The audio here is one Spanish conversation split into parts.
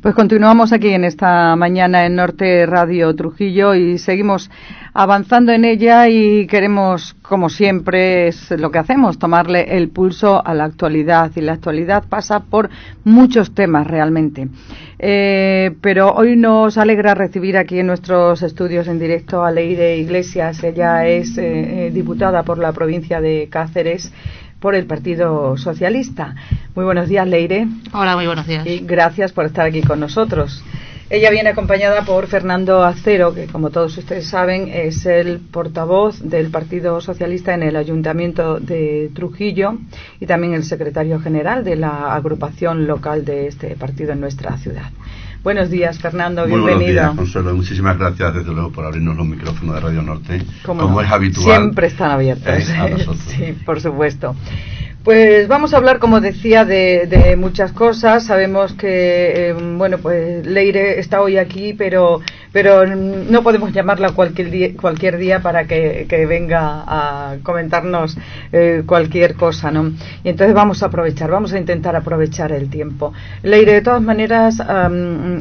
Pues continuamos aquí en esta mañana en Norte Radio Trujillo y seguimos avanzando en ella y queremos, como siempre, es lo que hacemos, tomarle el pulso a la actualidad, y la actualidad pasa por muchos temas realmente. Pero hoy nos alegra recibir aquí en nuestros estudios en directo a Leire Iglesias. Ella es diputada por la provincia de Cáceres por el Partido Socialista. Muy buenos días, Leire. Hola, muy buenos días. Y gracias por estar aquí con nosotros. Ella viene acompañada por Fernando Acero, que como todos ustedes saben es el portavoz del Partido Socialista en el Ayuntamiento de Trujillo y también el secretario general de la agrupación local de este partido en nuestra ciudad. Buenos días, Fernando, bienvenido. Muy buenos días, Consuelo. Muchísimas gracias, desde luego, por abrirnos los micrófonos de Radio Norte. Como es habitual. Siempre están abiertos. A nosotros. Sí, por supuesto. Pues vamos a hablar, como decía, de muchas cosas. Sabemos que, pues Leire está hoy aquí, pero no podemos llamarla cualquier día para que venga a comentarnos cualquier cosa, ¿no? Y entonces vamos a intentar aprovechar el tiempo. Leire, de todas maneras,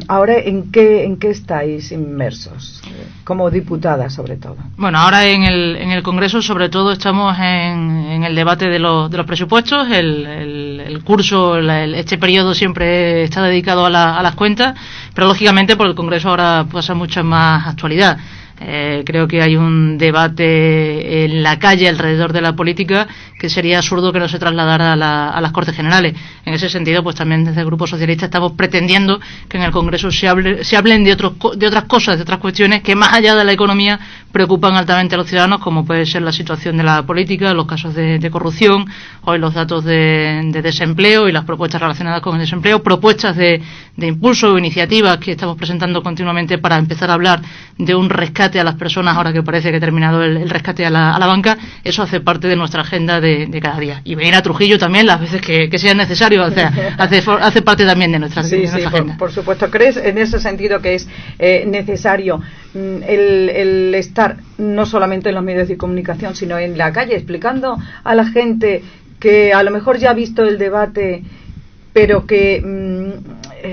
ahora ¿en qué estáis inmersos? Como diputada, sobre todo. Bueno, ahora en el Congreso, sobre todo, estamos en el debate de los presupuestos. El curso, este periodo siempre está dedicado a las cuentas, pero lógicamente por el Congreso ahora pasa mucha más actualidad. Creo que hay un debate en la calle alrededor de la política que sería absurdo que no se trasladara a las Cortes Generales. En ese sentido, pues también desde el Grupo Socialista estamos pretendiendo que en el Congreso se hablen de otras cosas, de otras cuestiones que más allá de la economía preocupan altamente a los ciudadanos, como puede ser la situación de la política, los casos de corrupción, hoy los datos de desempleo y las propuestas relacionadas con el desempleo, propuestas de impulso o iniciativas que estamos presentando continuamente para empezar a hablar de un rescate a las personas ahora que parece que ha terminado el rescate a la banca. Eso hace parte de nuestra agenda de cada día. Y venir a Trujillo también las veces que sea necesario, o sea, hace parte también de nuestra agenda. Por supuesto. ¿Crees en ese sentido que es necesario el estar no solamente en los medios de comunicación, sino en la calle, explicando a la gente que a lo mejor ya ha visto el debate, pero que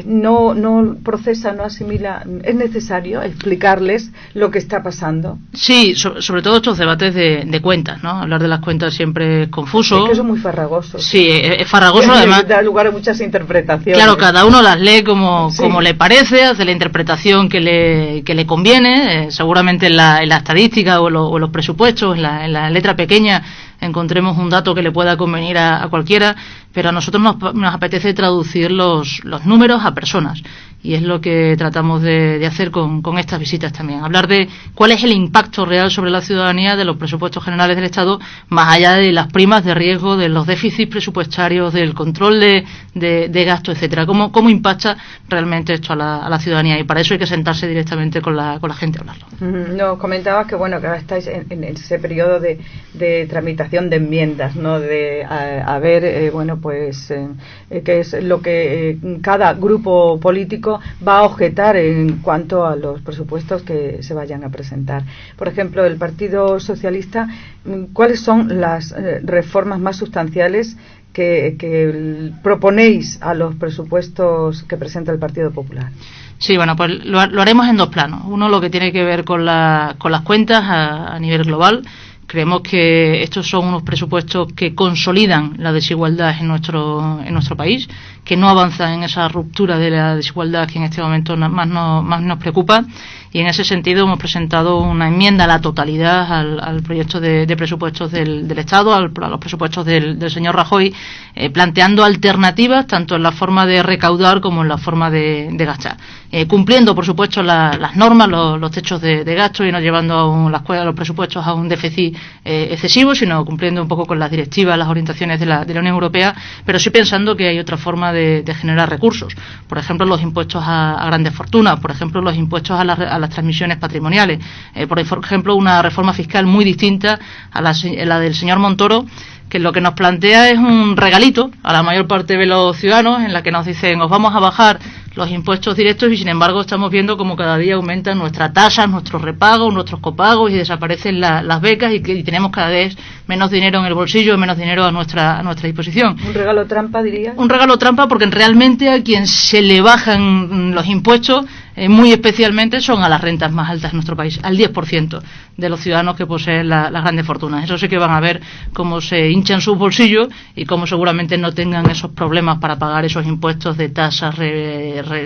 no procesa, no asimila? ¿Es necesario explicarles lo que está pasando? Sí, sobre todo estos debates de cuentas, ¿no? Hablar de las cuentas siempre es confuso. Es que eso es muy farragoso. Sí, es farragoso, además. Da lugar a muchas interpretaciones. Claro, cada uno las lee como le parece, hace la interpretación que le conviene. Seguramente en la estadística o los presupuestos, en la letra pequeña, encontremos un dato que le pueda convenir a cualquiera, pero a nosotros nos apetece traducir los números a personas, y es lo que tratamos de hacer con estas visitas también, hablar de cuál es el impacto real sobre la ciudadanía de los presupuestos generales del Estado, más allá de las primas de riesgo, de los déficits presupuestarios, del control de gasto, etcétera. ¿Cómo impacta realmente esto a la ciudadanía? Y para eso hay que sentarse directamente con la gente a hablarlo. Nos comentabas que ahora estáis en ese periodo de tramitación de enmiendas, ¿no? De ver qué es lo que cada grupo político va a objetar en cuanto a los presupuestos que se vayan a presentar. Por ejemplo, el Partido Socialista, ¿cuáles son las reformas más sustanciales que proponéis a los presupuestos que presenta el Partido Popular? Sí, bueno, pues lo haremos en dos planos. Uno, lo que tiene que ver con las cuentas a nivel global. Creemos que estos son unos presupuestos que consolidan la desigualdad en nuestro país, que no avanzan en esa ruptura de la desigualdad que en este momento más nos preocupa, y en ese sentido hemos presentado una enmienda a la totalidad al proyecto de presupuestos del Estado, a los presupuestos del señor Rajoy, planteando alternativas tanto en la forma de recaudar como en la forma de gastar, cumpliendo por supuesto las normas, los techos de gasto, y no llevando los presupuestos a un déficit excesivo, sino cumpliendo un poco con las directivas, las orientaciones de la Unión Europea, pero sí pensando que hay otra forma de generar recursos. Por ejemplo, los impuestos a grandes fortunas, por ejemplo, los impuestos a las transmisiones patrimoniales, por ejemplo, una reforma fiscal muy distinta a la del señor Montoro, que lo que nos plantea es un regalito a la mayor parte de los ciudadanos, en la que nos dicen: os vamos a bajar los impuestos directos, y sin embargo estamos viendo como cada día aumentan nuestras tasas, nuestros repagos, nuestros copagos, y desaparecen las becas, y tenemos cada vez menos dinero en el bolsillo, menos dinero a nuestra disposición. ¿Un regalo trampa, dirías? Un regalo trampa, porque realmente a quien se le bajan los impuestos muy especialmente son a las rentas más altas de nuestro país, al 10% de los ciudadanos que poseen las grandes fortunas. Eso sí que van a ver cómo se hinchan sus bolsillos y cómo seguramente no tengan esos problemas para pagar esos impuestos de tasas,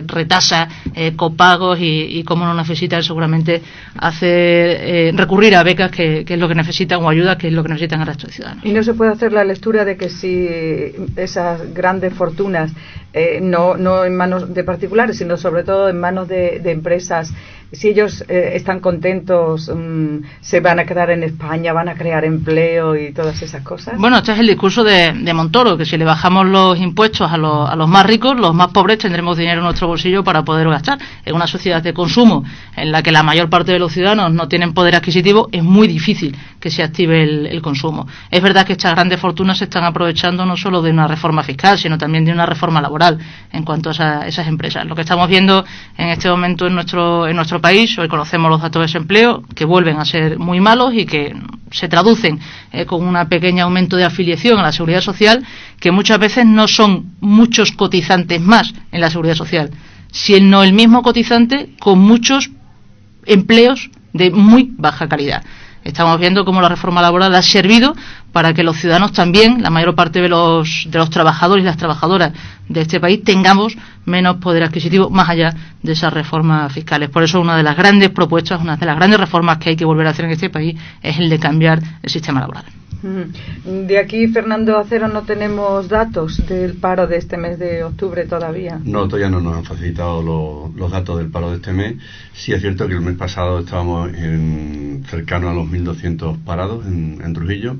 retasas, copagos, y cómo no necesitan seguramente recurrir a becas, que es lo que necesitan, o ayuda, que es lo que necesitan el resto de ciudadanos. Y no se puede hacer la lectura de que si esas grandes fortunas, no en manos de particulares, sino sobre todo en manos de empresas, si ellos están contentos, se van a quedar en España, van a crear empleo y todas esas cosas. Bueno, este es el discurso de Montoro, que si le bajamos los impuestos a los más ricos, los más pobres tendremos dinero en nuestro bolsillo para poder gastar. En una sociedad de consumo en la que la mayor parte de los ciudadanos no tienen poder adquisitivo, es muy difícil que se active el consumo. Es verdad que estas grandes fortunas se están aprovechando no solo de una reforma fiscal, sino también de una reforma laboral en cuanto a esas empresas. Lo que estamos viendo en este momento en nuestro país, hoy conocemos los datos de desempleo, que vuelven a ser muy malos y que se traducen con un pequeño aumento de afiliación a la Seguridad Social, que muchas veces no son muchos cotizantes más en la Seguridad Social, sino el mismo cotizante con muchos empleos de muy baja calidad. Estamos viendo cómo la reforma laboral ha servido para que los ciudadanos también, la mayor parte de los trabajadores y las trabajadoras de este país, tengamos menos poder adquisitivo más allá de esas reformas fiscales. Por eso una de las grandes propuestas, una de las grandes reformas que hay que volver a hacer en este país es el de cambiar el sistema laboral. De aquí, Fernando Acero, no tenemos datos del paro de este mes de octubre todavía. No, todavía no nos han facilitado los datos del paro de este mes. Sí es cierto que el mes pasado estábamos cercano a los 1.200 parados en Trujillo.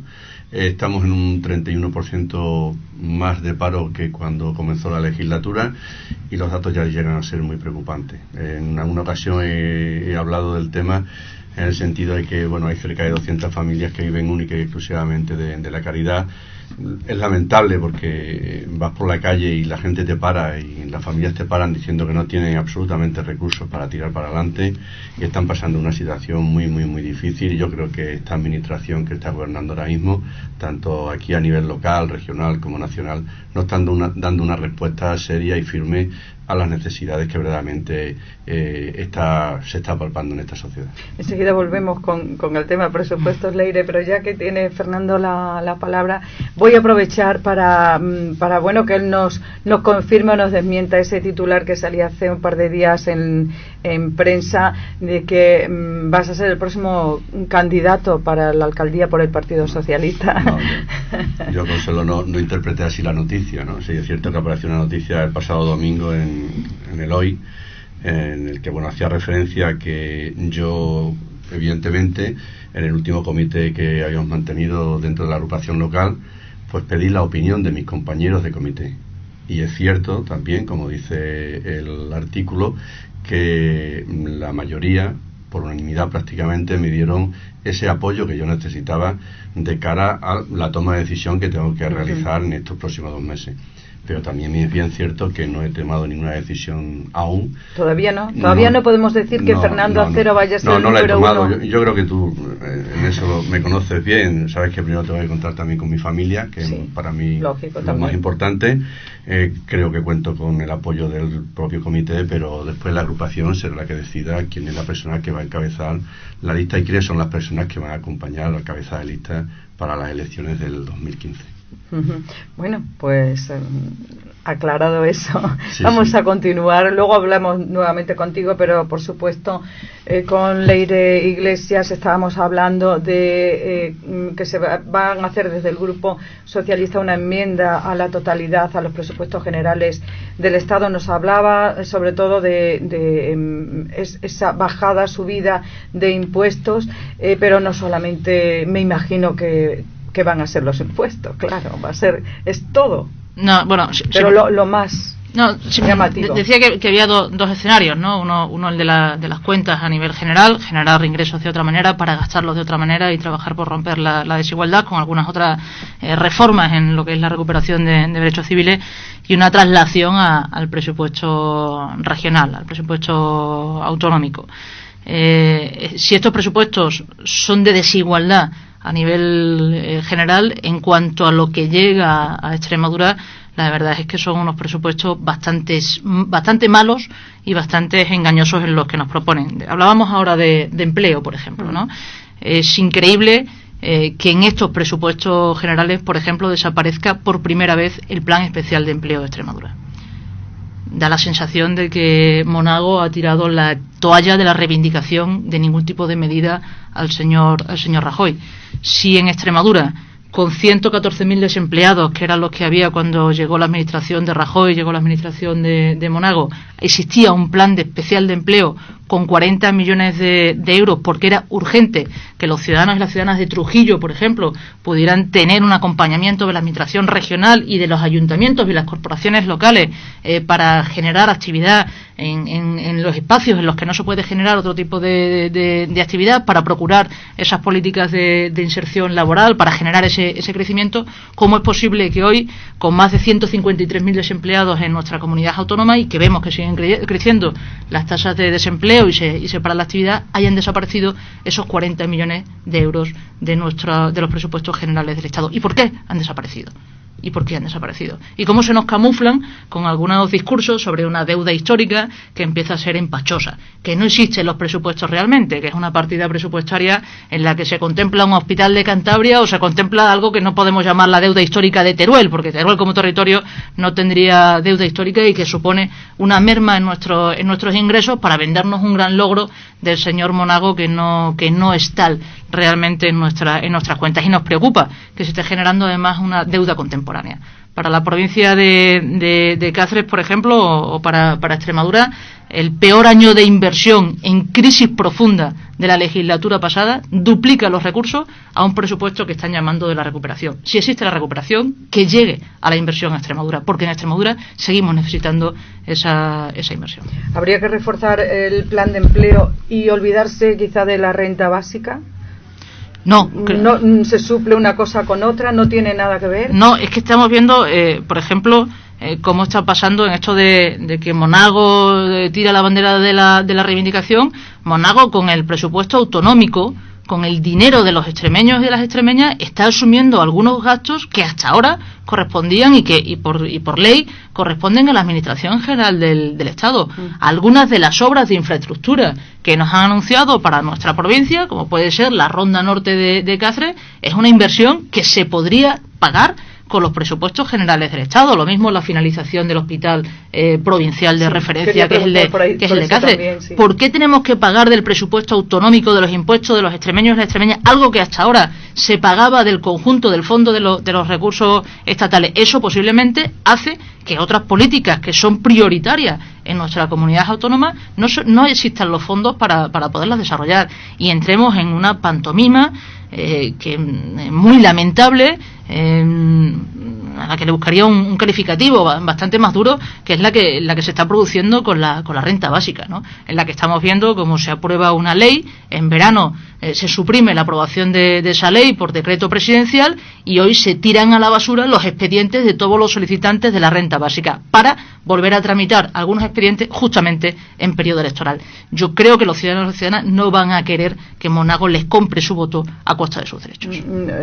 Estamos en un 31% más de paro que cuando comenzó la legislatura, y los datos ya llegan a ser muy preocupantes. En alguna ocasión he hablado del tema en el sentido de que hay cerca de 200 familias que viven única y exclusivamente de la caridad. Es lamentable porque vas por la calle y la gente te para, y las familias te paran diciendo que no tienen absolutamente recursos para tirar para adelante, y están pasando una situación muy muy muy difícil. Y yo creo que esta administración que está gobernando ahora mismo, tanto aquí a nivel local, regional como nacional, no están dando una respuesta seria y firme a las necesidades que verdaderamente se está palpando en esta sociedad. Enseguida volvemos con el tema presupuestos, Leire, pero ya que tiene Fernando la palabra, voy a aprovechar para que él nos confirme o nos desmienta ese titular que salía hace un par de días en prensa, de que vas a ser el próximo candidato para la alcaldía por el Partido Socialista. No, yo Consuelo, no interpreté así la noticia, ¿no? Sí, es cierto que apareció una noticia el pasado domingo en el Hoy, en el que hacía referencia a que yo, evidentemente, en el último comité que habíamos mantenido dentro de la agrupación local, pues pedí la opinión de mis compañeros de comité. Y es cierto también, como dice el artículo, que la mayoría, por unanimidad prácticamente, me dieron ese apoyo que yo necesitaba de cara a la toma de decisión que tengo que realizar en estos próximos 2 meses. Pero también es bien cierto que no he tomado ninguna decisión aún. Todavía no podemos decir que Fernando Acero vaya a ser el número uno. Yo creo que tú en eso me conoces bien. Sabes que primero tengo que contar también con mi familia, que sí, para mí es lo más importante. Creo que cuento con el apoyo del propio comité, pero después la agrupación será la que decida quién es la persona que va a encabezar la lista y quiénes son las personas que van a acompañar a la cabeza de lista para las elecciones del 2015. Bueno, pues aclarado eso, sí, vamos a continuar. Luego hablamos nuevamente contigo, pero por supuesto con Leire Iglesias estábamos hablando de que se van a hacer desde el Grupo Socialista una enmienda a la totalidad a los presupuestos generales del Estado. Nos hablaba sobre todo de esa bajada, subida de impuestos, pero no solamente, me imagino que van a ser los impuestos, claro, es todo. No, bueno, pero lo más No, llamativo. Decía que había dos escenarios, ¿no? Uno el de las cuentas a nivel general, generar ingresos de otra manera para gastarlos de otra manera y trabajar por romper la desigualdad con algunas otras reformas en lo que es la recuperación de derechos civiles, y una traslación al presupuesto regional, al presupuesto autonómico. Si estos presupuestos son de desigualdad a nivel general, en cuanto a lo que llega a Extremadura, la verdad es que son unos presupuestos bastante malos y bastante engañosos en los que nos proponen. Hablábamos ahora de empleo, por ejemplo, ¿no? Es increíble que en estos presupuestos generales, por ejemplo, desaparezca por primera vez el Plan Especial de Empleo de Extremadura. Da la sensación de que Monago ha tirado la toalla de la reivindicación de ningún tipo de medida al señor Rajoy. Si en Extremadura, con 114.000 desempleados, que eran los que había cuando llegó la administración de Rajoy, llegó la administración de Monago, existía un plan especial de empleo con 40 millones de euros, porque era urgente que los ciudadanos y las ciudadanas de Trujillo, por ejemplo, pudieran tener un acompañamiento de la administración regional y de los ayuntamientos y las corporaciones locales para generar actividad en los espacios en los que no se puede generar otro tipo de actividad, para procurar esas políticas de inserción laboral, para generar ese crecimiento. ¿Cómo es posible que hoy, con más de 153.000 desempleados en nuestra comunidad autónoma, y que vemos que siguen creciendo las tasas de desempleo y se para la actividad, hayan desaparecido esos 40 millones de euros de los presupuestos generales del Estado? ¿Y por qué han desaparecido? ¿Y por qué han desaparecido? ¿Y cómo se nos camuflan con algunos discursos sobre una deuda histórica que empieza a ser empachosa, que no existe en los presupuestos realmente, que es una partida presupuestaria en la que se contempla un hospital de Cantabria o se contempla algo que no podemos llamar la deuda histórica de Teruel, porque Teruel como territorio no tendría deuda histórica, y que supone una merma en nuestros ingresos para vendernos un gran logro del señor Monago que no es tal realmente en nuestras cuentas. Y nos preocupa que se esté generando además una deuda contemporánea. Para la provincia de Cáceres, por ejemplo, o para Extremadura, el peor año de inversión en crisis profunda de la legislatura pasada duplica los recursos a un presupuesto que están llamando de la recuperación. Si existe la recuperación, que llegue a la inversión a Extremadura, porque en Extremadura seguimos necesitando esa inversión. ¿Habría que reforzar el plan de empleo y olvidarse quizá de la renta básica? No se suple una cosa con otra, no tiene nada que ver. No, es que estamos viendo, por ejemplo, cómo está pasando en esto de que Monago tira la bandera de la reivindicación. Monago, con el presupuesto autonómico, con el dinero de los extremeños y de las extremeñas, está asumiendo algunos gastos que hasta ahora correspondían y por ley corresponden a la Administración General del Estado. Algunas de las obras de infraestructura que nos han anunciado para nuestra provincia, como puede ser la Ronda Norte de Cáceres, es una inversión que se podría pagar con los presupuestos generales del Estado. Lo mismo la finalización del hospital provincial de referencia, que es el de Cáceres. También, sí. ¿Por qué tenemos que pagar del presupuesto autonómico, de los impuestos de los extremeños y las extremeñas, algo que hasta ahora se pagaba del conjunto del fondo de los recursos estatales? Eso posiblemente hace que otras políticas que son prioritarias en nuestra comunidad autónoma no existan los fondos para poderlas desarrollar, y entremos en una pantomima que muy lamentable, a la que le buscaría un calificativo bastante más duro, que es la que se está produciendo con la renta básica, ¿no? En la que estamos viendo cómo se aprueba una ley, en verano se suprime la aprobación de esa ley por decreto presidencial, y hoy se tiran a la basura los expedientes de todos los solicitantes de la renta básica para volver a tramitar algunos expedientes justamente en periodo electoral. Yo creo que los ciudadanos y ciudadanas no van a querer que Monago les compre su voto a costa de sus derechos.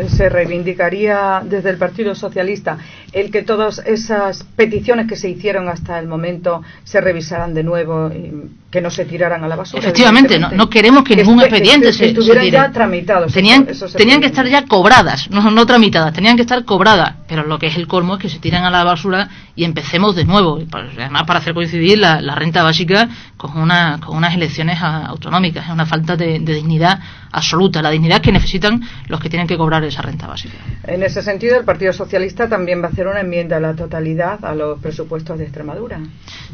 Se reivindicaría desde el Partido Socialista el que todas esas peticiones que se hicieron hasta el momento se revisaran de nuevo y que no se tiraran a la basura. Efectivamente, no queremos que ningún expediente se tire. Ya tramitados. Tenían que estar ya cobradas, no tramitadas, tenían que estar cobradas, pero lo que es el colmo es que se tiran a la basura y empecemos de nuevo, además para hacer coincidir la renta básica con unas elecciones autonómicas. Es una falta de dignidad absoluta, la dignidad que necesitan los que tienen que cobrar esa renta básica. En ese sentido, el Partido Socialista también va a hacer una enmienda a la totalidad a los presupuestos de Extremadura.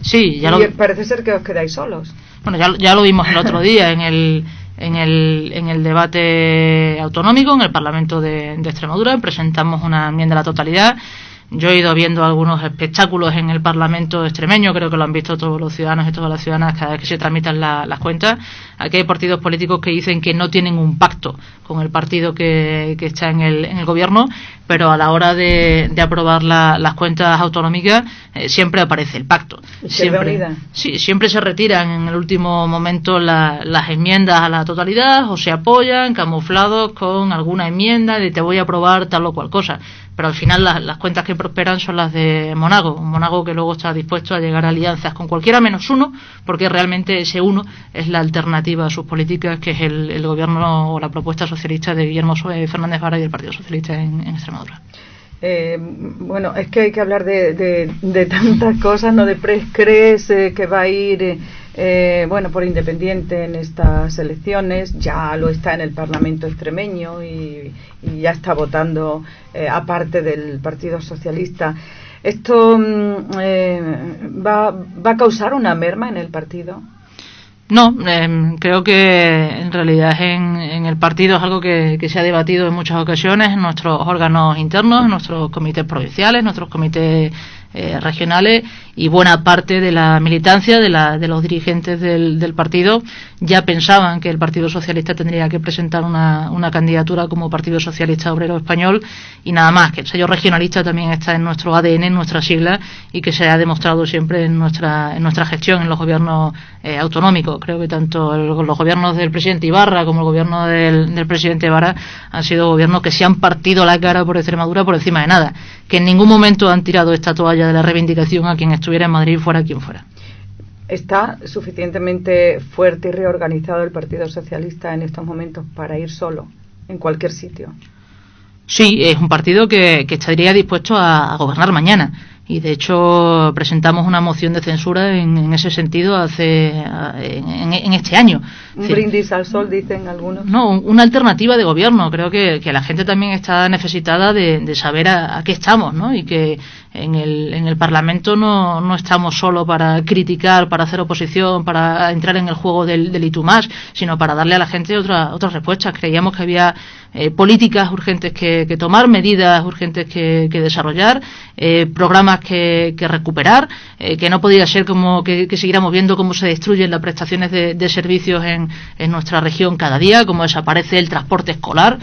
Sí, parece ser que os quedáis solos. Bueno, ya lo vimos el otro día en el debate autonómico en el Parlamento de Extremadura. Presentamos una enmienda a la totalidad. Yo he ido viendo algunos espectáculos en el Parlamento extremeño, creo que lo han visto todos los ciudadanos y todas las ciudadanas cada vez que se tramitan las cuentas. Aquí hay partidos políticos que dicen que no tienen un pacto con el partido que está en el gobierno, pero a la hora de aprobar las cuentas autonómicas siempre aparece el pacto. Siempre se retiran en el último momento las enmiendas a la totalidad o se apoyan camuflados con alguna enmienda de te voy a aprobar tal o cual cosa. Pero al final las cuentas que prosperan son las de Monago, un Monago que luego está dispuesto a llegar a alianzas con cualquiera menos uno, porque realmente ese uno es la alternativa a sus políticas, que es el gobierno o la propuesta socialista de Guillermo Fernández Vara y del Partido Socialista en Extremadura. Bueno, es que hay que hablar de tantas cosas, ¿no? De Prescres, que va a ir por Independiente en estas elecciones, ya lo está en el Parlamento extremeño y ya está votando aparte del Partido Socialista. ¿Esto va a causar una merma en el partido? No, creo que en realidad en el partido es algo que se ha debatido en muchas ocasiones en nuestros órganos internos, en nuestros comités provinciales, nuestros comités regionales, y buena parte de la militancia de los dirigentes del partido ya pensaban que el Partido Socialista tendría que presentar una candidatura como Partido Socialista Obrero Español, y nada más, que el sello regionalista también está en nuestro ADN, en nuestra sigla, y que se ha demostrado siempre en nuestra gestión en los gobiernos autonómicos. Creo que tanto los gobiernos del presidente Ibarra como el gobierno del presidente Vara han sido gobiernos que se han partido la cara por Extremadura por encima de nada, que en ningún momento han tirado esta toalla de la reivindicación a quien estuviera en Madrid, fuera quien fuera. ¿Está suficientemente fuerte y reorganizado el Partido Socialista en estos momentos para ir solo en cualquier sitio? Sí, es un partido que estaría dispuesto a gobernar mañana. Y de hecho presentamos una moción de censura en ese sentido en este año. Un brindis al sol, dicen algunos. No, una alternativa de gobierno. Creo que la gente también está necesitada de saber a qué estamos, ¿no? Y que en el Parlamento no estamos solo para criticar, para hacer oposición, para entrar en el juego del y tú más, sino para darle a la gente otras respuestas. Creíamos que había políticas urgentes que tomar, medidas urgentes que desarrollar, programas que recuperar, que no podía ser como que siguiéramos viendo cómo se destruyen las prestaciones de servicios en nuestra región cada día, cómo desaparece el transporte escolar,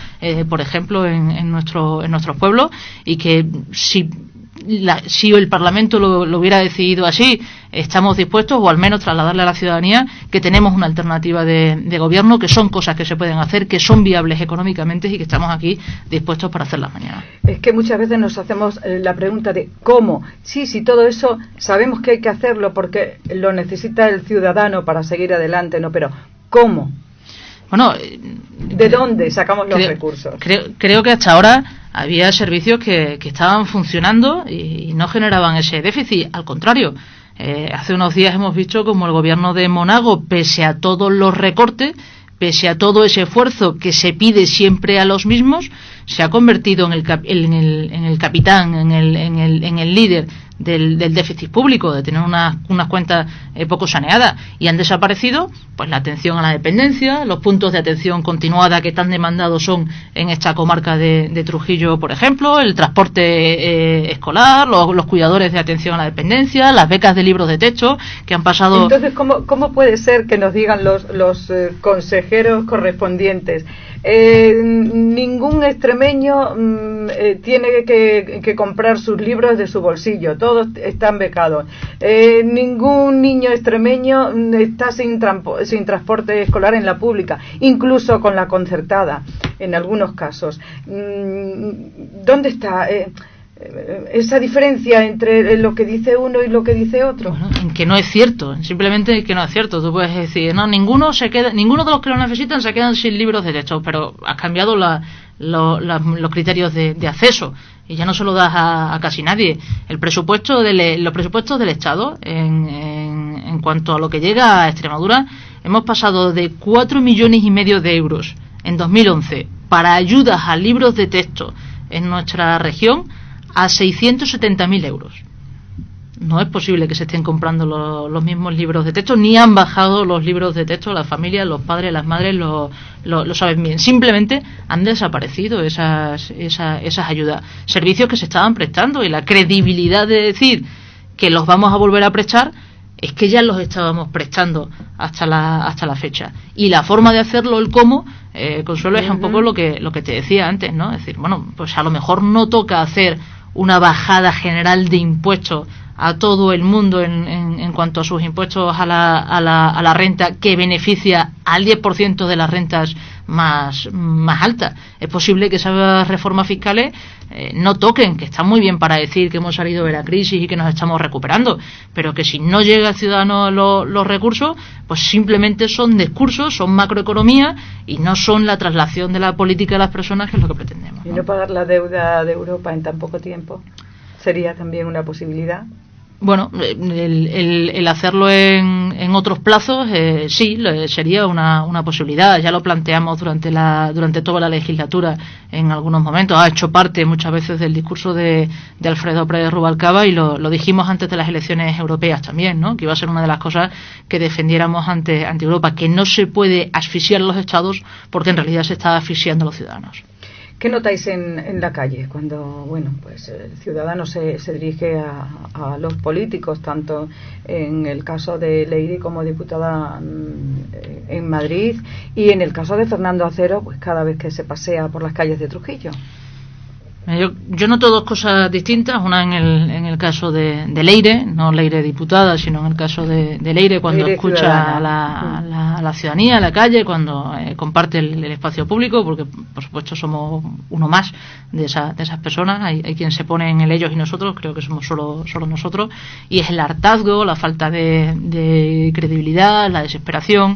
por ejemplo, en nuestros pueblos, y que si el Parlamento lo hubiera decidido así, estamos dispuestos, o al menos trasladarle a la ciudadanía, que tenemos una alternativa de gobierno, que son cosas que se pueden hacer, que son viables económicamente y que estamos aquí dispuestos para hacerlas mañana. Es que muchas veces nos hacemos la pregunta de ¿cómo? Sí, todo eso sabemos que hay que hacerlo porque lo necesita el ciudadano para seguir adelante, ¿no? Pero ¿cómo? Bueno, ¿de dónde sacamos los recursos? Creo que hasta ahora había servicios que estaban funcionando y no generaban ese déficit. Al contrario, hace unos días hemos visto como el gobierno de Monago, pese a todos los recortes, pese a todo ese esfuerzo que se pide siempre a los mismos, se ha convertido en el capitán, en el líder del déficit público, de tener unas cuentas poco saneadas, y han desaparecido pues la atención a la dependencia, los puntos de atención continuada que tan demandados son en esta comarca de Trujillo, por ejemplo, el transporte escolar, los cuidadores de atención a la dependencia, las becas de libros de texto que han pasado. Entonces, ¿cómo puede ser que nos digan los consejeros correspondientes? Ningún extremeño tiene que comprar sus libros de su bolsillo, todos están becados. Ningún niño extremeño está sin transporte escolar en la pública, incluso con la concertada en algunos casos. ¿Dónde está esa diferencia entre lo que dice uno y lo que dice otro? Bueno, en que no es cierto, simplemente que no es cierto. Tú puedes decir, no, ninguno de los que lo necesitan se quedan sin libros de texto, pero has cambiado los criterios de acceso y ya no se lo das a casi nadie. Los presupuestos del Estado en cuanto a lo que llega a Extremadura, hemos pasado de 4,5 millones de euros en 2011 para ayudas a libros de texto en nuestra región a 670.000 euros. no es posible que se estén comprando los mismos libros de texto, ni han bajado los libros de texto. Las familias, los padres, las madres lo saben bien. Simplemente han desaparecido esas ayudas. Servicios que se estaban prestando, y la credibilidad de decir que los vamos a volver a prestar es que ya los estábamos prestando hasta la fecha. Y la forma de hacerlo, el cómo, Consuelo, es un poco lo que te decía antes, ¿no? Es decir, bueno, pues a lo mejor no toca hacer una bajada general de impuestos a todo el mundo en cuanto a sus impuestos a la renta, que beneficia al 10% de las rentas más altas. Es posible que esas reformas fiscales no toquen, que están muy bien para decir que hemos salido de la crisis y que nos estamos recuperando, pero que si no llega al ciudadano los recursos, pues simplemente son discursos, son macroeconomía y no son la traslación de la política a las personas, que es lo que pretendemos, ¿no? ¿Y no pagar la deuda de Europa en tan poco tiempo sería también una posibilidad? Bueno, el hacerlo en otros plazos, sí, sería una posibilidad. Ya lo planteamos durante toda la legislatura en algunos momentos. Ha hecho parte muchas veces del discurso de Alfredo Pérez Rubalcaba, y lo dijimos antes de las elecciones europeas también, ¿no? Que iba a ser una de las cosas que defendiéramos ante Europa, que no se puede asfixiar los Estados, porque en realidad se está asfixiando a los ciudadanos. ¿Qué notáis en la calle cuando, bueno, pues el ciudadano se dirige a los políticos, tanto en el caso de Leire como diputada en Madrid, y en el caso de Fernando Acero, pues cada vez que se pasea por las calles de Trujillo? Yo noto dos cosas distintas. Una en el caso de Leire, no Leire diputada, sino en el caso de Leire, cuando Leire escucha a la ciudadanía, a la calle, cuando comparte el espacio público, porque por supuesto somos uno más de esas personas. Hay quien se pone en el ellos y nosotros, creo que somos solo nosotros, y es el hartazgo, la falta de credibilidad, la desesperación.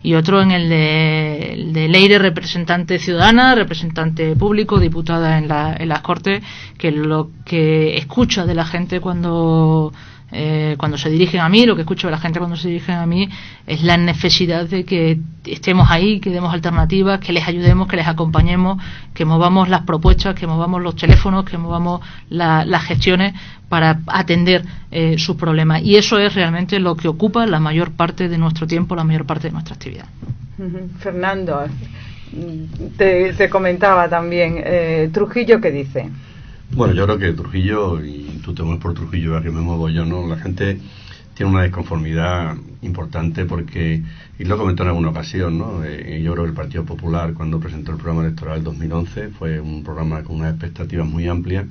Y otro en el de Leire, representante ciudadana, representante público, diputada en las Cortes, que lo que escucha de la gente cuando se dirigen a mí, lo que escucho de la gente cuando se dirigen a mí, es la necesidad de que estemos ahí, que demos alternativas, que les ayudemos, que les acompañemos, que movamos las propuestas, que movamos los teléfonos, que movamos las gestiones para atender sus problemas. Y eso es realmente lo que ocupa la mayor parte de nuestro tiempo, la mayor parte de nuestra actividad. Fernando, te comentaba también, Trujillo, ¿qué dice? Bueno, yo creo que Trujillo, y tú te mueves por Trujillo, a que me muevo yo, ¿no? La gente tiene una desconformidad importante porque, y lo comentó en alguna ocasión, ¿no? Yo creo que el Partido Popular, cuando presentó el programa electoral del 2011, fue un programa con unas expectativas muy amplias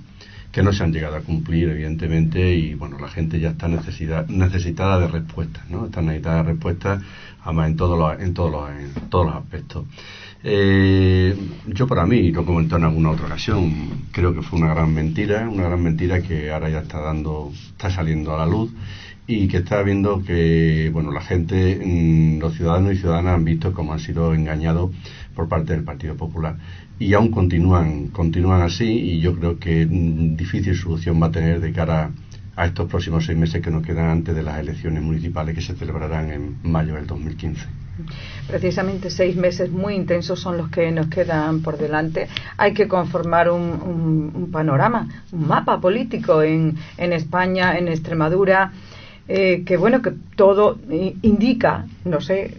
que no se han llegado a cumplir, evidentemente, y bueno, la gente ya está necesitada de respuestas, ¿no? Está necesitada de respuestas, además en todos los aspectos. Yo, para mí, lo comenté en alguna otra ocasión, creo que fue una gran mentira que ahora ya está saliendo a la luz, y que está viendo que, bueno, la gente, los ciudadanos y ciudadanas han visto cómo han sido engañados por parte del Partido Popular, y aún continúan así, y yo creo que difícil solución va a tener de cara a estos próximos 6 meses que nos quedan antes de las elecciones municipales que se celebrarán en mayo del 2015. Precisamente 6 meses muy intensos son los que nos quedan por delante. Hay que conformar un panorama, un mapa político en España, en Extremadura, que bueno, que todo indica, no sé,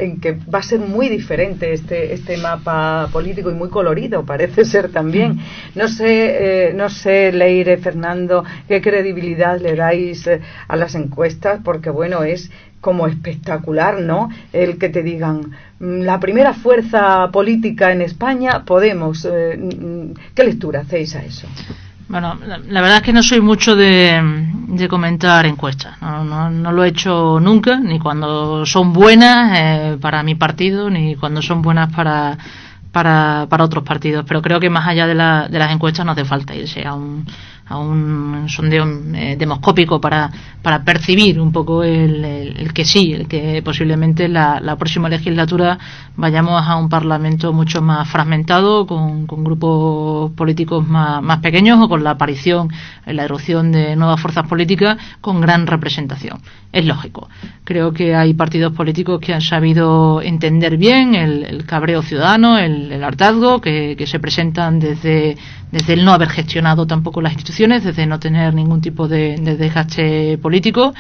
en que va a ser muy diferente este mapa político, y muy colorido parece ser también. No sé, Leire, Fernando, qué credibilidad le dais a las encuestas, porque bueno, es como espectacular, ¿no? El que te digan la primera fuerza política en España, Podemos. ¿Qué lectura hacéis a eso? Bueno, la verdad es que no soy mucho de comentar encuestas. No lo he hecho nunca, ni cuando son buenas para mi partido, ni cuando son buenas para otros partidos. Pero creo que más allá de las encuestas no hace falta irse a un sondeo demoscópico para percibir un poco el que sí, el que posiblemente la próxima legislatura vayamos a un parlamento mucho más fragmentado, con grupos políticos más pequeños, o con la aparición, la erupción de nuevas fuerzas políticas con gran representación. Es lógico. Creo que hay partidos políticos que han sabido entender bien el cabreo ciudadano, el hartazgo, que se presentan desde el no haber gestionado tampoco las instituciones instituciones, desde no tener ningún tipo de desgaste político,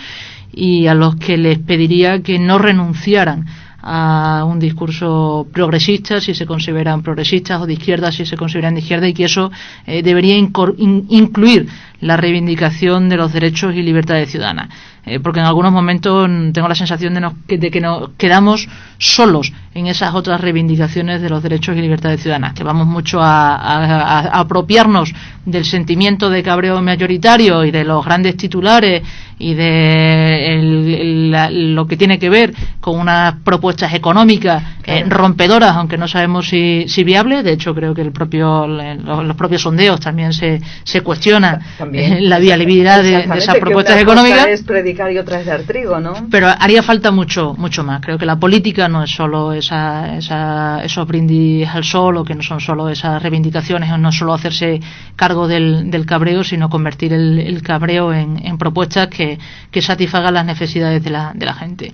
y a los que les pediría que no renunciaran a un discurso progresista si se consideran progresistas, o de izquierda si se consideran de izquierda, y que eso debería incluir la reivindicación de los derechos y libertades ciudadanas, porque en algunos momentos tengo la sensación de que nos quedamos solos en esas otras reivindicaciones de los derechos y libertades ciudadanas, que vamos mucho a apropiarnos del sentimiento de cabreo mayoritario y de los grandes titulares y de lo que tiene que ver con unas propuestas económicas rompedoras, aunque no sabemos si viables. De hecho, creo que los propios sondeos también se cuestionan la viabilidad de esas propuestas económicas. Es predicar y otra es dar trigo, ¿no? Pero haría falta mucho más. Creo que la política no es solo esos brindis al sol, o que no son solo esas reivindicaciones, o no solo hacerse cargo del cabreo, sino convertir el cabreo en propuestas que satisfagan las necesidades de la gente.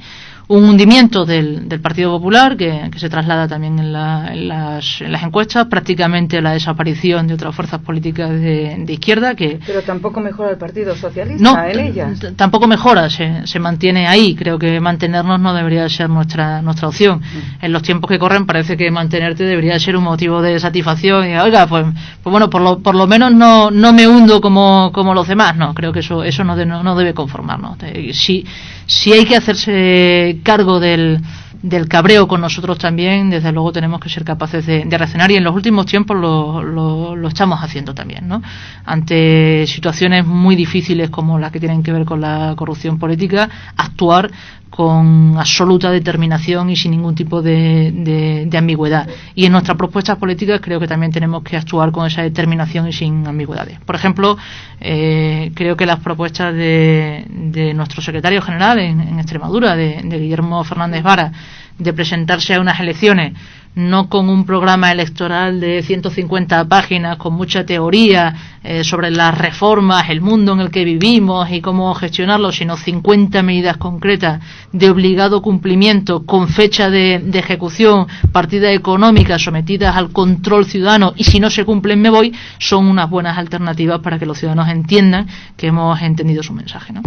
Un hundimiento del Partido Popular que se traslada también en las encuestas, prácticamente la desaparición de otras fuerzas políticas de izquierda. Pero tampoco mejora el Partido Socialista en ellas. Tampoco mejora, se mantiene ahí. Creo que mantenernos no debería ser nuestra opción. En los tiempos que corren parece que mantenerte debería ser un motivo de satisfacción, y oiga, pues bueno, por lo menos no me hundo como los demás. No, creo que eso no debe conformarnos. Si hay que hacerse cargo del cabreo con nosotros también, desde luego tenemos que ser capaces de reaccionar, y en los últimos tiempos lo estamos haciendo también, ¿no? Ante situaciones muy difíciles como las que tienen que ver con la corrupción política, actuar con absoluta determinación y sin ningún tipo de ambigüedad. Y en nuestras propuestas políticas creo que también tenemos que actuar con esa determinación y sin ambigüedades. Por ejemplo, creo que las propuestas de nuestro secretario general en Extremadura, de Guillermo Fernández Vara, de presentarse a unas elecciones no con un programa electoral de 150 páginas con mucha teoría sobre las reformas, el mundo en el que vivimos y cómo gestionarlo, sino 50 medidas concretas de obligado cumplimiento con fecha de ejecución, partidas económicas sometidas al control ciudadano, y si no se cumplen me voy, son unas buenas alternativas para que los ciudadanos entiendan que hemos entendido su mensaje, ¿no?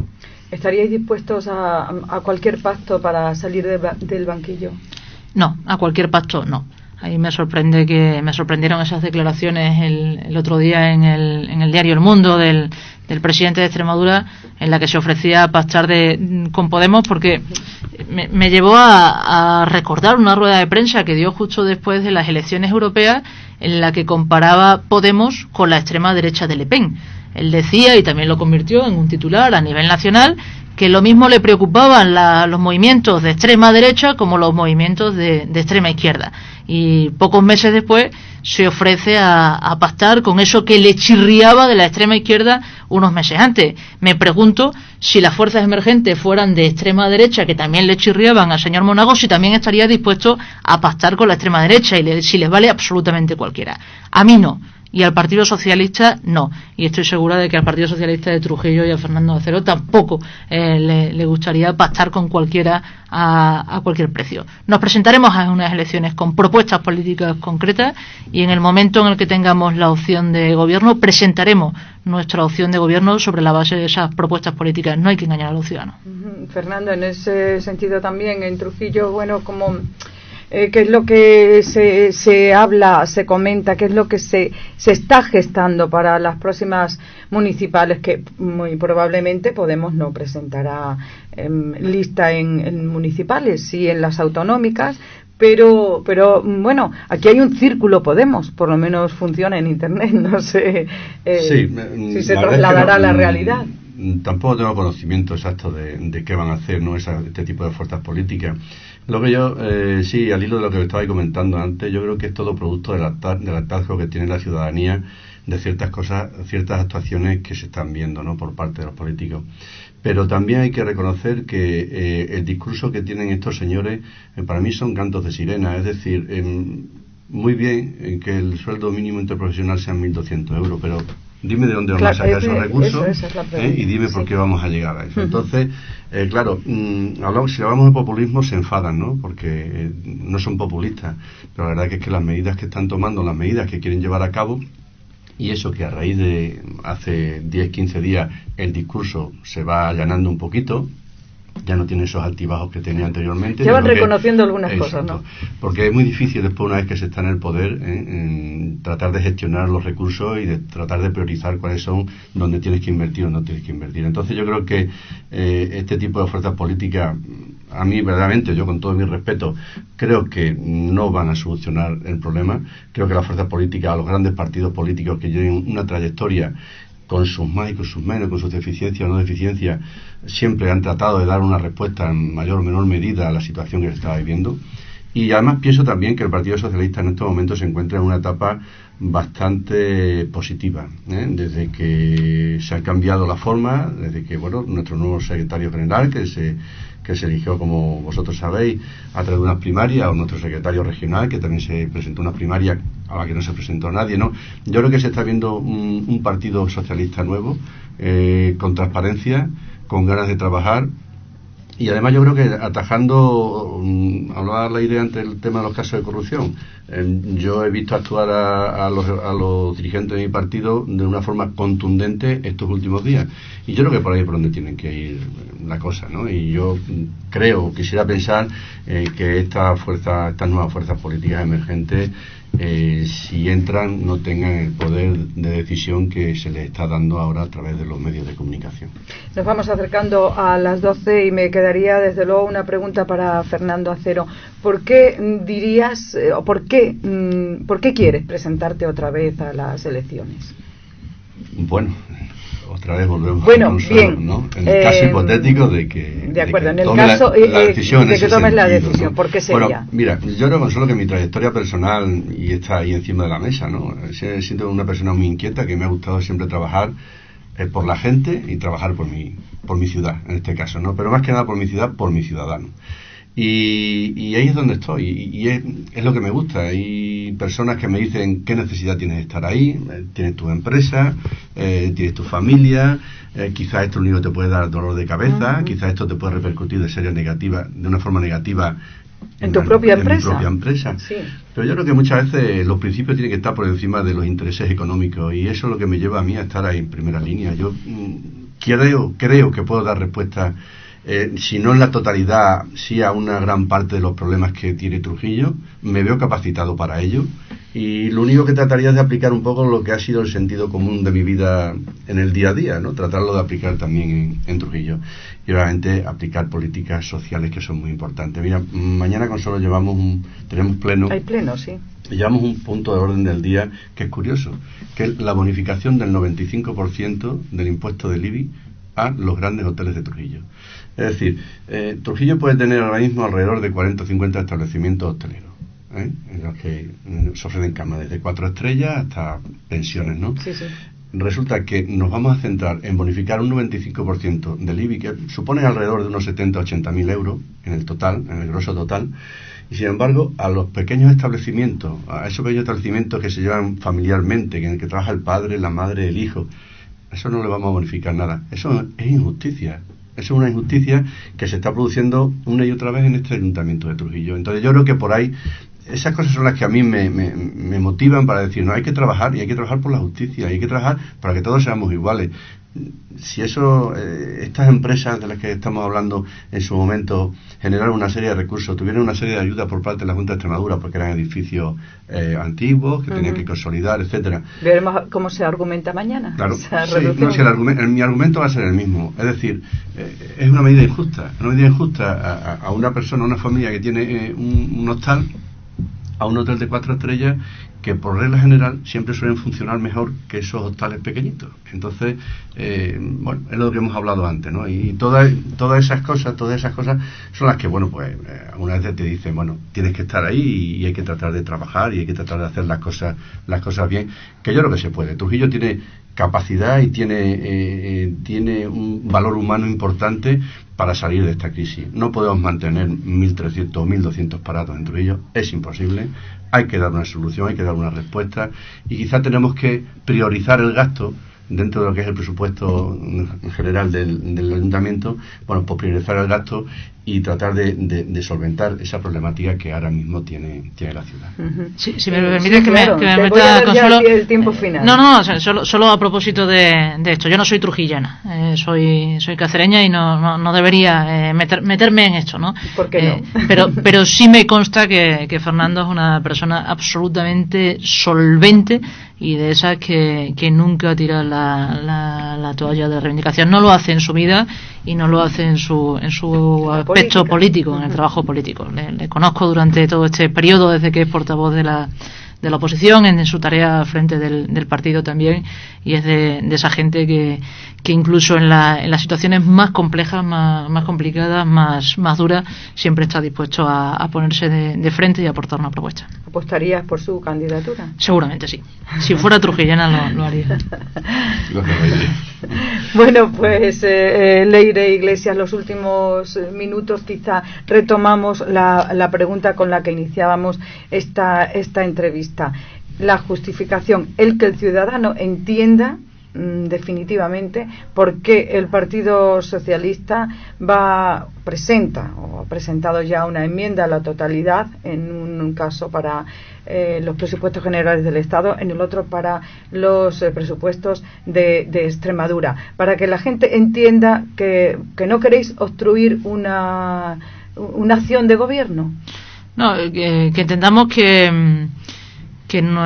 ¿Estaríais dispuestos a cualquier pacto para salir del banquillo? No, a cualquier pacto no. Ahí me sorprendieron esas declaraciones el otro día en el diario El Mundo del presidente de Extremadura, en la que se ofrecía a pactar con Podemos, porque me llevó a recordar una rueda de prensa que dio justo después de las elecciones europeas, en la que comparaba Podemos con la extrema derecha de Le Pen. Él decía, y también lo convirtió en un titular a nivel nacional, que lo mismo le preocupaban los movimientos de extrema derecha como los movimientos de extrema izquierda. Y pocos meses después se ofrece a pactar con eso que le chirriaba de la extrema izquierda unos meses antes. Me pregunto si las fuerzas emergentes fueran de extrema derecha, que también le chirriaban al señor Monago, si también estaría dispuesto a pactar con la extrema derecha, y si les vale absolutamente cualquiera. A mí no. Y al Partido Socialista no, y estoy segura de que al Partido Socialista de Trujillo y a Fernando Acero tampoco le gustaría pactar con cualquiera a cualquier precio. Nos presentaremos a unas elecciones con propuestas políticas concretas, y en el momento en el que tengamos la opción de gobierno presentaremos nuestra opción de gobierno sobre la base de esas propuestas políticas. No hay que engañar a los ciudadanos. Fernando, en ese sentido también en Trujillo, bueno, como qué es lo que se habla, se comenta, qué es lo que se está gestando para las próximas municipales, que muy probablemente Podemos no presentará lista en municipales, sí en las autonómicas, pero bueno, aquí hay un círculo Podemos, por lo menos funciona en internet, no sé si se trasladará a la realidad. Tampoco tengo conocimiento exacto de qué van a hacer, ¿no? Este tipo de fuerzas políticas. Lo que yo, sí, al hilo de lo que estabais comentando antes, yo creo que es todo producto del hartazgo que tiene la ciudadanía de ciertas cosas, ciertas actuaciones que se están viendo, ¿no?, por parte de los políticos. Pero también hay que reconocer que el discurso que tienen estos señores, para mí son cantos de sirena. Es decir, muy bien que el sueldo mínimo interprofesional sean 1.200 euros, pero dime de dónde vamos a sacar esos recursos, y dime por qué vamos a llegar a eso. Entonces, claro, si hablamos de populismo se enfadan, ¿no?, porque no son populistas, pero la verdad que es que las medidas que están tomando, las medidas que quieren llevar a cabo, y eso que a raíz de hace 10-15 días el discurso se va allanando un poquito, ya no tiene esos altibajos que tenía anteriormente. Ya van reconociendo algunas cosas, ¿no? Porque es muy difícil después, una vez que se está en el poder, en tratar de gestionar los recursos y de tratar de priorizar cuáles son donde tienes que invertir o no tienes que invertir. Entonces yo creo que este tipo de fuerzas políticas, a mí verdaderamente, yo con todo mi respeto, creo que no van a solucionar el problema. Creo que las fuerzas políticas, los grandes partidos políticos que lleven una trayectoria con sus más y con sus menos, con sus deficiencias o no deficiencias, siempre han tratado de dar una respuesta en mayor o menor medida a la situación que se estaba viviendo. Y además pienso también que el Partido Socialista en estos momentos se encuentra en una etapa bastante positiva, desde que se ha cambiado la forma, desde que nuestro nuevo secretario general, que se eligió, como vosotros sabéis, a través de unas primarias, o nuestro secretario regional, que también se presentó una primaria a la que no se presentó nadie, ¿no? Yo creo que se está viendo un partido socialista nuevo, con transparencia, con ganas de trabajar. Y además yo creo que atajando, hablaba la idea ante el tema de los casos de corrupción, yo he visto actuar a los dirigentes de mi partido de una forma contundente estos últimos días, y yo creo que por ahí es por donde tienen que ir la cosa, ¿no? Y yo quisiera pensar que estas nuevas fuerzas políticas emergentes, si entran, no tengan el poder de decisión que se les está dando ahora a través de los medios de comunicación. Nos vamos acercando a las 12 y me quedaría desde luego una pregunta para Fernando Acero. ¿Por qué dirías, o por qué quieres presentarte otra vez a las elecciones? Bueno, otra vez volvemos a bien, ¿no? En el caso hipotético de que... De acuerdo, en el caso de que tomes la decisión, ¿no? ¿Por qué sería? Bueno, mira, yo creo solo que mi trayectoria personal, y está ahí encima de la mesa, ¿no? Siento una persona muy inquieta, que me ha gustado siempre trabajar por la gente y trabajar por mi ciudad, en este caso, ¿no? Pero más que nada por mi ciudad, por mi ciudadano. Y ahí es donde estoy, y es lo que me gusta. Hay personas que me dicen: ¿qué necesidad tienes de estar ahí? Tienes tu empresa, tienes tu familia, quizás esto lo único que te puede dar dolor de cabeza, quizás esto te puede repercutir de una forma negativa en tu propia empresa. Mi propia empresa. Sí. Pero yo creo que muchas veces los principios tienen que estar por encima de los intereses económicos, y eso es lo que me lleva a mí a estar ahí en primera línea. Yo creo que puedo dar respuesta, si no en la totalidad, sí a una gran parte de los problemas que tiene Trujillo. Me veo capacitado para ello, y lo único que trataría es de aplicar un poco lo que ha sido el sentido común de mi vida en el día a día, ¿no? Tratarlo de aplicar también en Trujillo, y obviamente aplicar políticas sociales que son muy importantes. Mira, mañana con solo tenemos pleno. Hay pleno, sí. Llevamos un punto de orden del día que es curioso, que es la bonificación del 95% del impuesto del IBI a los grandes hoteles de Trujillo. Es decir, Trujillo puede tener ahora mismo alrededor de 40 o 50 establecimientos hoteleros, en los que se ofrecen camas desde 4 estrellas hasta pensiones, ¿no? Sí, sí. Resulta que nos vamos a centrar en bonificar un 95% del IBI, que supone alrededor de unos 70 o 80 mil euros en el total, en el grosso total. Y sin embargo, a los pequeños establecimientos, a esos pequeños establecimientos que se llevan familiarmente, en el que trabaja el padre, la madre, el hijo, eso no le vamos a bonificar nada. Eso es injusticia. Eso es una injusticia que se está produciendo una y otra vez en este ayuntamiento de Trujillo. Entonces yo creo que por ahí, esas cosas son las que a mí me motivan para decir: no, hay que trabajar, y hay que trabajar por la justicia, y hay que trabajar para que todos seamos iguales. Si estas empresas de las que estamos hablando en su momento generaron una serie de recursos, tuvieron una serie de ayudas por parte de la Junta de Extremadura, porque eran edificios antiguos que tenían que consolidar, etcétera. Veremos cómo se argumenta mañana. Claro, sí, mi argumento va a ser el mismo. Es decir, es una medida injusta, a una persona, a una familia que tiene un hostal, a un hotel de 4 estrellas, que por regla general siempre suelen funcionar mejor que esos hostales pequeñitos. Entonces, bueno, es lo que hemos hablado antes, ¿no? Y todas esas cosas son las que, bueno, pues alguna vez te dicen: bueno, tienes que estar ahí, y hay que tratar de trabajar, y hay que tratar de hacer las cosas bien, que yo creo que se puede. Trujillo tiene capacidad y tiene un valor humano importante para salir de esta crisis. No podemos mantener 1.300 o 1.200 parados en Trujillo, es imposible. Hay que dar una solución, hay que dar una respuesta, y quizá tenemos que priorizar el gasto dentro de lo que es el presupuesto general del ayuntamiento. Bueno, pues priorizar el gasto y tratar de solventar esa problemática que ahora mismo tiene la ciudad. Sí, si me permite que claro, me voy a meta dar con ya solo el tiempo final. No, solo a propósito de esto. Yo no soy trujillana, soy cacereña y no debería meterme en esto, ¿no? ¿Por qué no? Pero sí me consta que Fernando es una persona absolutamente solvente y de esas que nunca tira la toalla de reivindicación. No lo hace en su vida y no lo hace en su aspecto político, en el trabajo político. Le conozco durante todo este periodo, desde que es portavoz de la oposición, en su tarea frente del partido también, y es de esa gente que incluso en las situaciones más complejas, más complicadas, más duras, siempre está dispuesto a ponerse de frente y a aportar una propuesta. ¿Apostarías por su candidatura? Seguramente sí. Si fuera trujillana lo haría. Bueno, pues Leire Iglesias, los últimos minutos quizá retomamos la pregunta con la que iniciábamos esta entrevista. La justificación, el que el ciudadano entienda definitivamente por qué el Partido Socialista presenta o ha presentado ya una enmienda a la totalidad, en un caso para los presupuestos generales del Estado, en el otro para los presupuestos de Extremadura, para que la gente entienda que no queréis obstruir una acción de gobierno. No, que entendamos que no,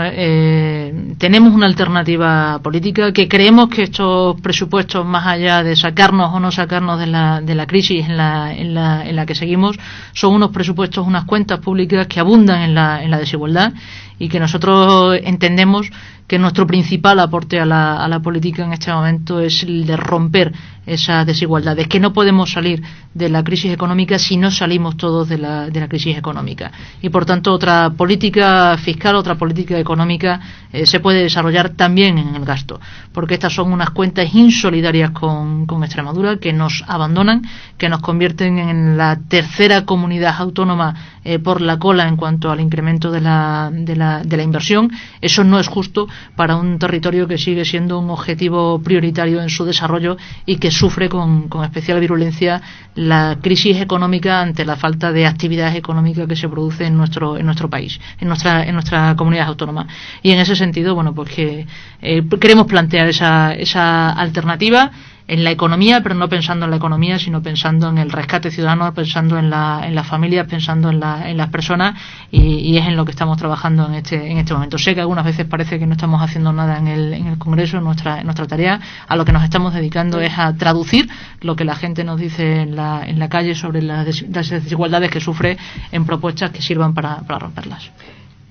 tenemos una alternativa política, que creemos que estos presupuestos, más allá de sacarnos o no sacarnos de la crisis en la que seguimos, son unos presupuestos, unas cuentas públicas que abundan en la desigualdad, y que nosotros entendemos que nuestro principal aporte a la política en este momento es el de romper esas desigualdades, que no podemos salir de la crisis económica si no salimos todos de la crisis económica, y por tanto otra política fiscal, otra política económica se puede desarrollar también en el gasto, porque estas son unas cuentas insolidarias con Extremadura, que nos abandonan, que nos convierten en la tercera comunidad autónoma por la cola en cuanto al incremento de la inversión. Eso no es justo para un territorio que sigue siendo un objetivo prioritario en su desarrollo y que sufre con especial virulencia la crisis económica ante la falta de actividad económica que se produce en nuestro país, en nuestra comunidad autónoma. Y en ese sentido, bueno, pues que queremos plantear esa alternativa en la economía, pero no pensando en la economía, sino pensando en el rescate ciudadano, pensando en las familias, pensando en las personas, y es en lo que estamos trabajando en este momento. Sé que algunas veces parece que no estamos haciendo nada en el Congreso, en nuestra tarea. A lo que nos estamos dedicando es a traducir lo que la gente nos dice en la calle sobre las desigualdades que sufre, en propuestas que sirvan para romperlas.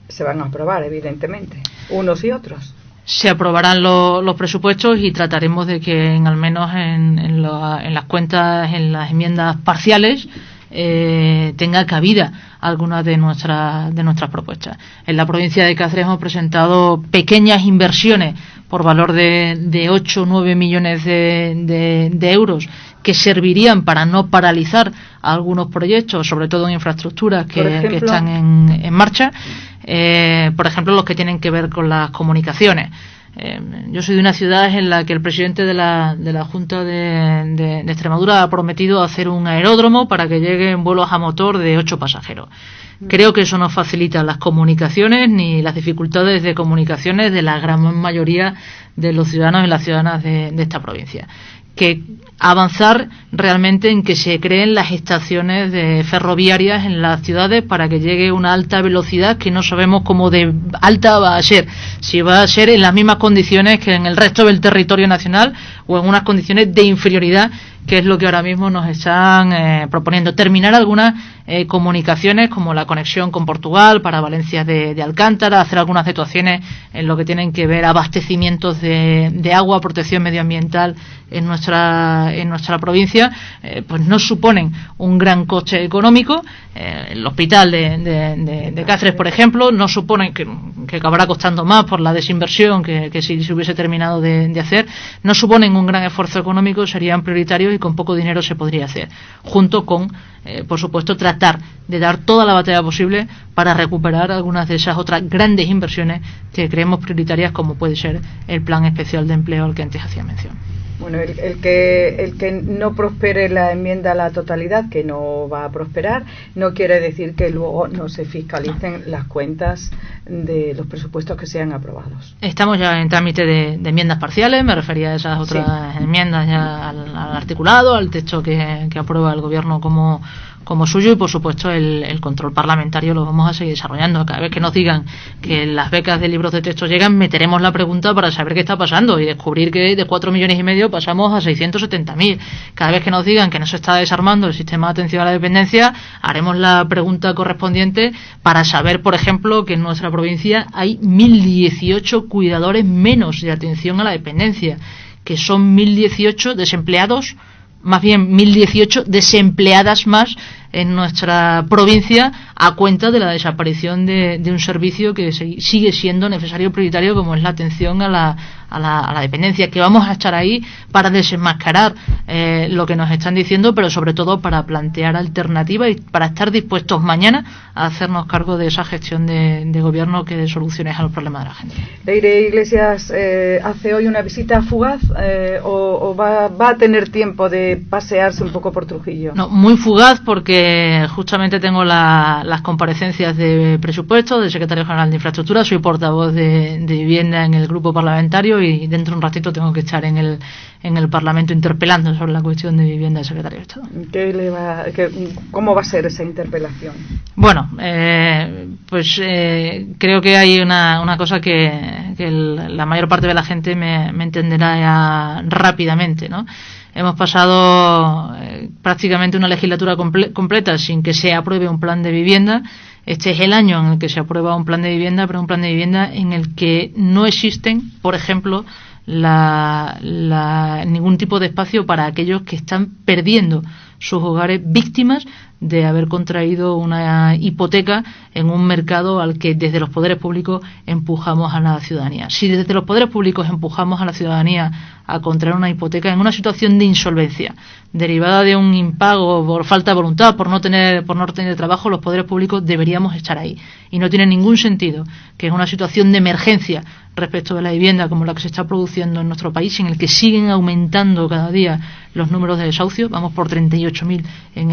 Se van a aprobar, evidentemente, unos y otros. Se aprobarán los presupuestos y trataremos de que al menos en las cuentas, en las enmiendas parciales, tenga cabida algunas de nuestras propuestas. En la provincia de Cáceres hemos presentado pequeñas inversiones por valor de 8 o 9 millones de euros, que servirían para no paralizar algunos proyectos, sobre todo en infraestructuras que están en marcha. Por ejemplo, los que tienen que ver con las comunicaciones. Yo soy de una ciudad en la que el presidente de la Junta de Extremadura ha prometido hacer un aeródromo para que lleguen vuelos a motor de 8 pasajeros. Creo que eso no facilita las comunicaciones ni las dificultades de comunicaciones de la gran mayoría de los ciudadanos y las ciudadanas de esta provincia. Que avanzar realmente en que se creen las estaciones ferroviarias en las ciudades para que llegue una alta velocidad, que no sabemos cómo de alta va a ser, si va a ser en las mismas condiciones que en el resto del territorio nacional o en unas condiciones de inferioridad, que es lo que ahora mismo nos están proponiendo. Terminar algunas comunicaciones, como la conexión con Portugal para Valencia de Alcántara, hacer algunas actuaciones en lo que tienen que ver abastecimientos de agua, protección medioambiental en nuestra provincia, pues no suponen un gran coste económico. El hospital de Cáceres, por ejemplo, no suponen que acabará costando más por la desinversión que si se hubiese terminado de hacer, no suponen un gran esfuerzo económico, serían prioritarios y con poco dinero se podría hacer, junto con por supuesto, tratar de dar toda la batalla posible para recuperar algunas de esas otras grandes inversiones que creemos prioritarias, como puede ser el Plan Especial de Empleo al que antes hacía mención. Bueno, el que no prospere la enmienda a la totalidad, que no va a prosperar, no quiere decir que luego no se fiscalicen las cuentas de los presupuestos que sean aprobados. Estamos ya en trámite de enmiendas parciales, me refería a esas otras enmiendas ya al articulado, al texto que aprueba el Gobierno como suyo, y por supuesto el control parlamentario lo vamos a seguir desarrollando. Cada vez que nos digan que las becas de libros de texto llegan, meteremos la pregunta para saber qué está pasando y descubrir que de 4,5 millones pasamos a 670.000. Cada vez que nos digan que no se está desarmando el sistema de atención a la dependencia, haremos la pregunta correspondiente para saber, por ejemplo, que en nuestra provincia hay 1.018 cuidadores menos de atención a la dependencia, que son 1.018 desempleados, más bien 1.018 desempleadas más en nuestra provincia, a cuenta de la desaparición de un servicio que sigue siendo necesario, prioritario, como es la atención a la dependencia, que vamos a estar ahí para desenmascarar lo que nos están diciendo, pero sobre todo para plantear alternativas y para estar dispuestos mañana a hacernos cargo de esa gestión de gobierno que dé soluciones a los problemas de la gente. Leire Iglesias hace hoy una visita fugaz o va a tener tiempo de pasearse un poco por Trujillo. No, muy fugaz, porque justamente tengo las comparecencias de presupuesto del secretario general de Infraestructura, soy portavoz de vivienda en el grupo parlamentario y dentro de un ratito tengo que estar en el Parlamento interpelando sobre la cuestión de vivienda del secretario de Estado. ¿Cómo va a ser esa interpelación? Bueno, creo que hay una cosa que la mayor parte de la gente me entenderá ya rápidamente, ¿no? Hemos pasado prácticamente una legislatura completa sin que se apruebe un plan de vivienda. Este es el año en el que se aprueba un plan de vivienda, pero un plan de vivienda en el que no existen, por ejemplo, ningún tipo de espacio para aquellos que están perdiendo sus hogares, víctimas de haber contraído una hipoteca en un mercado al que desde los poderes públicos empujamos a la ciudadanía. Si desde los poderes públicos empujamos a la ciudadanía a contraer una hipoteca en una situación de insolvencia derivada de un impago por falta de voluntad, por no tener trabajo, los poderes públicos deberíamos estar ahí. Y no tiene ningún sentido que en una situación de emergencia respecto de la vivienda como la que se está produciendo en nuestro país, en el que siguen aumentando cada día los números de desahucios, vamos por 38.000 en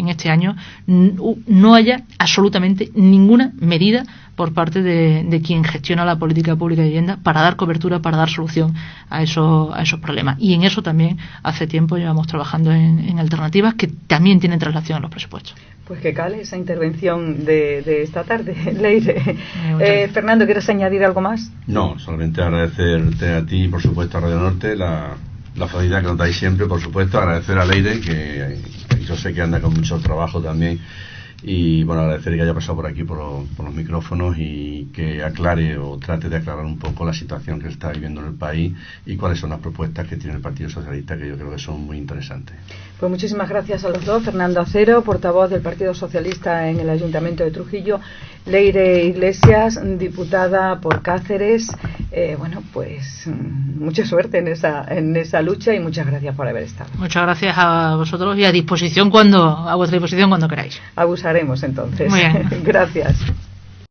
este año, no haya absolutamente ninguna medida por parte de quien gestiona la política pública de vivienda para dar cobertura, para dar solución a esos problemas. Y en eso también hace tiempo llevamos trabajando en alternativas que también tienen traslación a los presupuestos. Pues que cale esa intervención de esta tarde, Leire. Fernando, ¿quieres añadir algo más? No, solamente agradecerte a ti y por supuesto a Radio Norte la facilidad que nos dais siempre, por supuesto, agradecer a Leire, que yo sé que anda con mucho trabajo también, y bueno, agradecer que haya pasado por aquí por los micrófonos y que aclare o trate de aclarar un poco la situación que se está viviendo en el país y cuáles son las propuestas que tiene el Partido Socialista, que yo creo que son muy interesantes. Pues muchísimas gracias a los dos. Fernando Acero, portavoz del Partido Socialista en el Ayuntamiento de Trujillo, Leire Iglesias, diputada por Cáceres. Bueno, pues mucha suerte en esa lucha y muchas gracias por haber estado. Muchas gracias a vosotros y a vuestra disposición cuando queráis. Abusaremos entonces. Muy bien. Gracias.